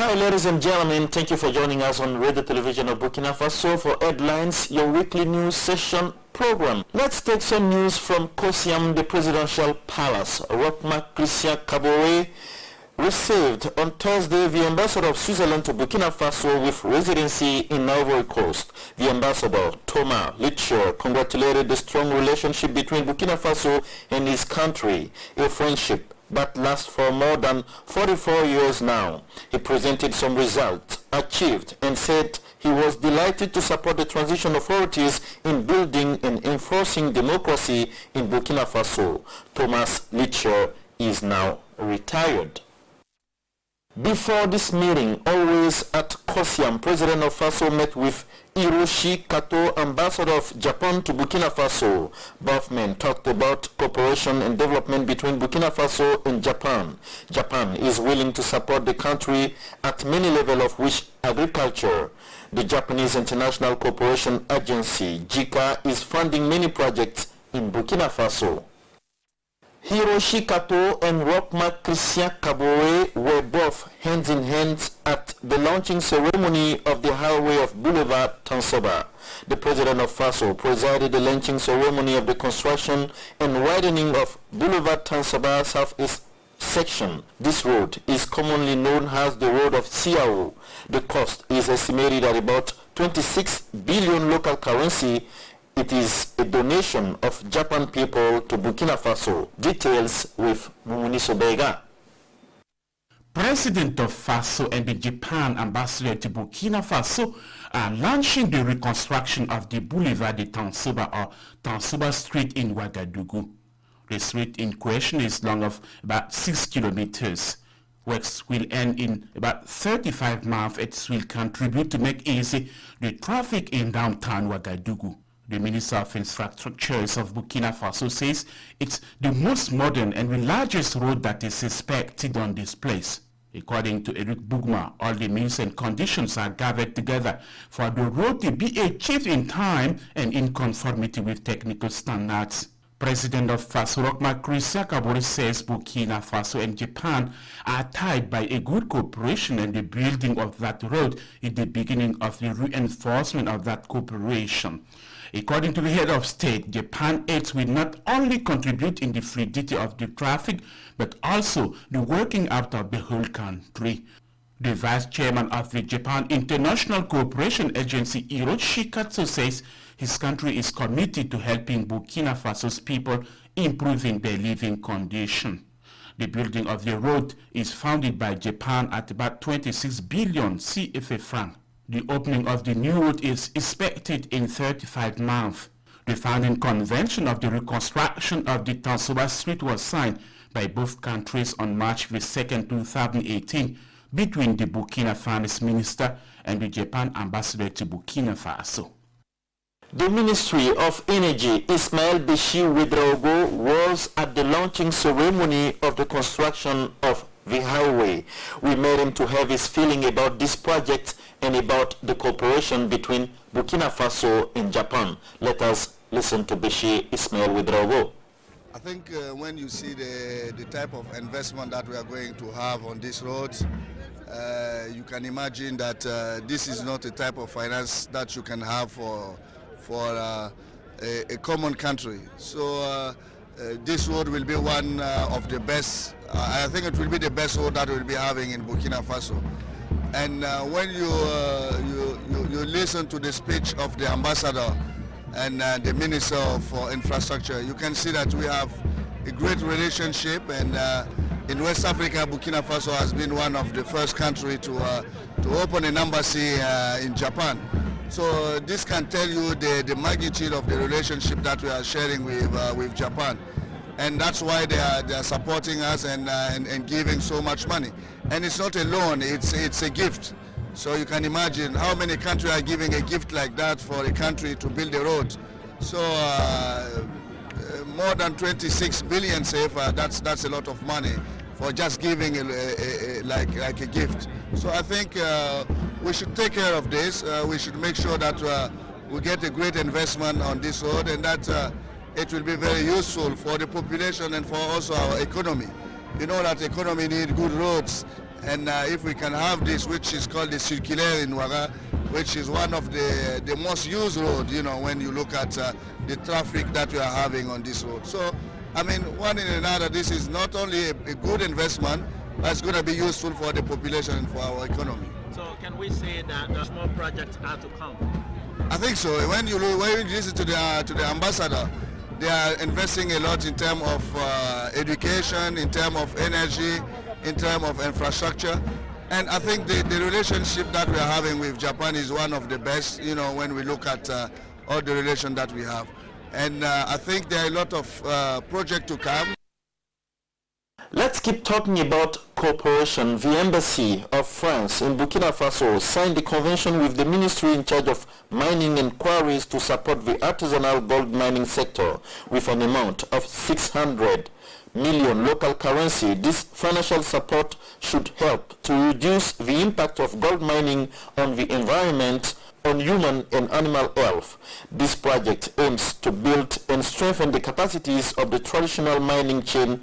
Hi ladies and gentlemen, thank you for joining us on Radio Television of Burkina Faso for Headlines, your weekly news session program. Let's take some news from Kosiam, the presidential palace. Rockmark Christian Kabore received on Thursday the ambassador of Switzerland to Burkina Faso with residency in Ivory Coast. The ambassador, Thomas Litcher, congratulated the strong relationship between Burkina Faso and his country, a friendship that lasts for more than 44 years now. He presented some results achieved and said he was delighted to support the transition authorities in building and enforcing democracy in Burkina Faso. Thomas Litcher is now retired. Before this meeting, always at Kosiam, President of Faso met with Hiroshi Kato, ambassador of Japan to Burkina Faso. Both men talked about cooperation and development between Burkina Faso and Japan. Japan is willing to support the country at many levels, of which agriculture. The Japanese International Cooperation Agency, JICA, is funding many projects in Burkina Faso. Hiroshi Kato and Rockmark Christian Kabore were both hands in hands at the launching ceremony of the highway of Boulevard Tansoba. The president of Faso presided the launching ceremony of the construction and widening of Boulevard Tansoba Southeast section. This road is commonly known as the Road of Siao. The cost is estimated at about 26 billion local currency. It is a donation of Japan people to Burkina Faso. Details with Muniso Bega. President of Faso and the Japan ambassador to Burkina Faso are launching the reconstruction of the Boulevard de Tansoba or Tansoba Street in Ouagadougou. The street in question is long of about 6 kilometers. Works will end in about 35 months. It will contribute to make easy the traffic in downtown Ouagadougou. The Minister of Infrastructures of Burkina Faso says it's the most modern and the largest road that is expected on this place. According to Eric Bougma, all the means and conditions are gathered together for the road to be achieved in time and in conformity with technical standards. President of Faso, Rockmark Christian Kabore, says Burkina Faso and Japan are tied by a good cooperation, and the building of that road is the beginning of the reinforcement of that cooperation. According to the head of state, Japan aids will not only contribute in the fluidity of the traffic, but also the working out of the whole country. The vice chairman of the Japan International Cooperation Agency, Hiroshi Kato, says his country is committed to helping Burkina Faso's people improving their living condition. The building of the road is funded by Japan at about 26 billion CFA francs. The opening of the new road is expected in 35 months. The founding convention of the reconstruction of the Tansoba Street was signed by both countries on March 2, 2018, between the Burkina Finance Minister and the Japan Ambassador to Burkina Faso. The Ministry of Energy, Ismail Bashir Ouedraogo, was at the launching ceremony of the construction of the highway. We made him to have his feeling about this project and about the cooperation between Burkina Faso and Japan. Let us listen to Bashir Ismail Ouedraogo. I think when you see the type of investment that we are going to have on these roads, you can imagine that this is not a type of finance that you can have for a common country. So this road will be one of the best. I think it will be the best road that we'll be having in Burkina Faso. And when you listen to the speech of the ambassador and the Minister for Infrastructure, you can see that we have a great relationship. And in West Africa, Burkina Faso has been one of the first countries to open an embassy in Japan. So this can tell you the magnitude of the relationship that we are sharing with Japan. And that's why they are supporting us and giving so much money. And it's not a loan, it's a gift. So you can imagine how many countries are giving a gift like that for a country to build a road. So more than 26 billion CFA, that's a lot of money for just giving like a gift. So I think we should take care of this. We should make sure that we get a great investment on this road, and that it will be very useful for the population and for also our economy. You know that economy needs good roads, And if we can have this, which is called the circulaire in Ouaga, which is one of the most used road, when you look at the traffic that we are having on this road. So, I mean, one in another, this is not only a good investment, but it's going to be useful for the population and for our economy. So can we say that the small projects are to come? I think so. When you listen to the ambassador, they are investing a lot in terms of education, in terms of energy, in terms of infrastructure. And I think the relationship that we are having with Japan is one of the best, when we look at all the relations that we have. And I think there are a lot of projects to come. Let's keep talking about cooperation. The Embassy of France in Burkina Faso signed a convention with the ministry in charge of mining and quarries to support the artisanal gold mining sector with an amount of 600 million local currency. This financial support should help to reduce the impact of gold mining on the environment, on human and animal health. This project aims to build and strengthen the capacities of the traditional mining chain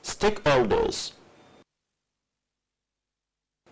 stakeholders.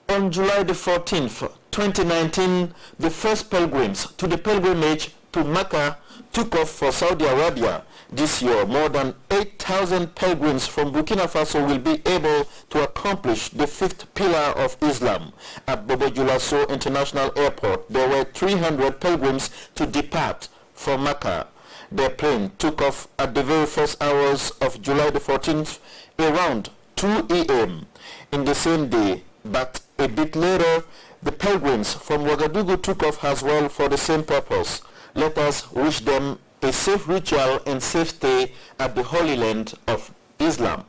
On July the 14th, 2019, the first pilgrims to the pilgrimage to Mecca took off for Saudi Arabia. This year, more than 8,000 pilgrims from Burkina Faso will be able to accomplish the fifth pillar of Islam. At Bobo Dioulasso International Airport, there were 300 pilgrims to depart for Mecca. Their plane took off at the very first hours of July the 14th, around 2 a.m. in the same day, but a bit later, the pilgrims from Ouagadougou took off as well for the same purpose. Let us wish them a safe ritual and safe stay at the Holy Land of Islam.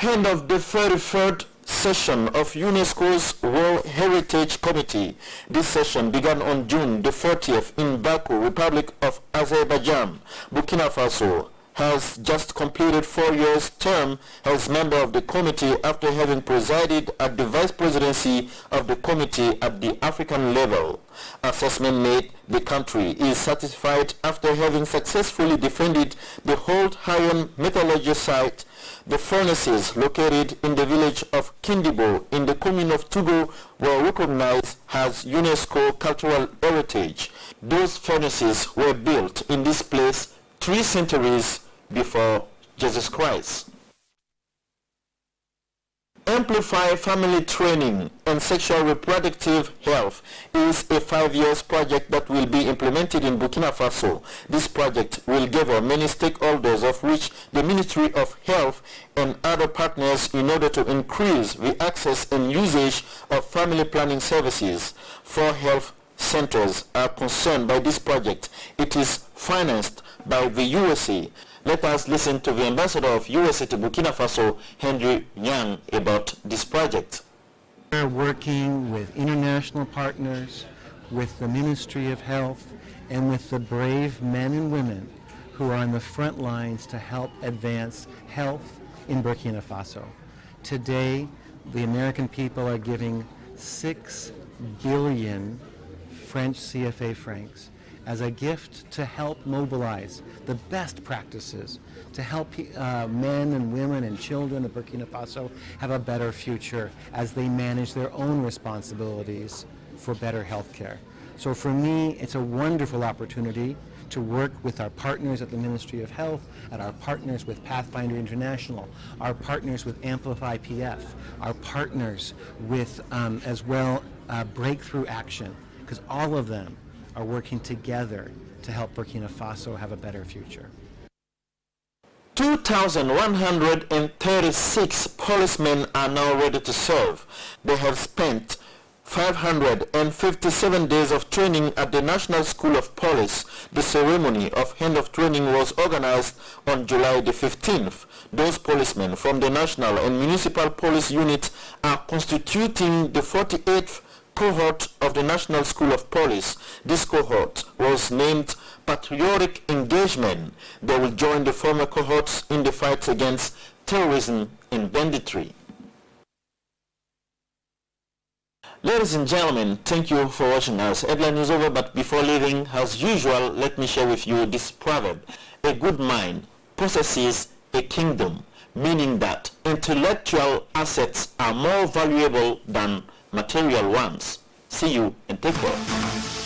End of the 33rd session of UNESCO's World Heritage Committee. This session began on June the 30th in Baku, Republic of Azerbaijan. Burkina Faso has just completed 4 years term as member of the committee after having presided at the vice presidency of the committee at the African level. Assessment made the country is satisfied after having successfully defended the old iron metallurgy site. The furnaces located in the village of Kindibo in the commune of Togo were recognized as UNESCO cultural heritage. Those furnaces were built in this place 3 centuries before Jesus Christ. Amplify Family Training and Sexual Reproductive Health is a 5-year project that will be implemented in Burkina Faso. This project will gather many stakeholders, of which the Ministry of Health and other partners, in order to increase the access and usage of family planning services. 4 health centers are concerned by this project. It is financed by the USA. Let us listen to the ambassador of USA to Burkina Faso, Henry Yang, about this project. We're working with international partners, with the Ministry of Health, and with the brave men and women who are on the front lines to help advance health in Burkina Faso. Today, the American people are giving 6 billion French CFA francs as a gift to help mobilize the best practices to help men and women and children of Burkina Faso have a better future as they manage their own responsibilities for better health care. So for me, it's a wonderful opportunity to work with our partners at the Ministry of Health, and our partners with Pathfinder International, our partners with Amplify PF, our partners with as well Breakthrough Action, because all of them are working together to help Burkina Faso have a better future. 2,136 policemen are now ready to serve. They have spent 557 days of training at the National School of Police. The ceremony of end of training was organized on July the 15th. Those policemen from the national and municipal police units are constituting the 48th cohort of the National School of Police. This cohort was named Patriotic Engagement. They will join the former cohorts in the fight against terrorism and banditry. Ladies and gentlemen, thank you for watching us. Headline is over, but before leaving, as usual, let me share with you this proverb. A good mind possesses a kingdom, meaning that intellectual assets are more valuable than material ones. See you and take care.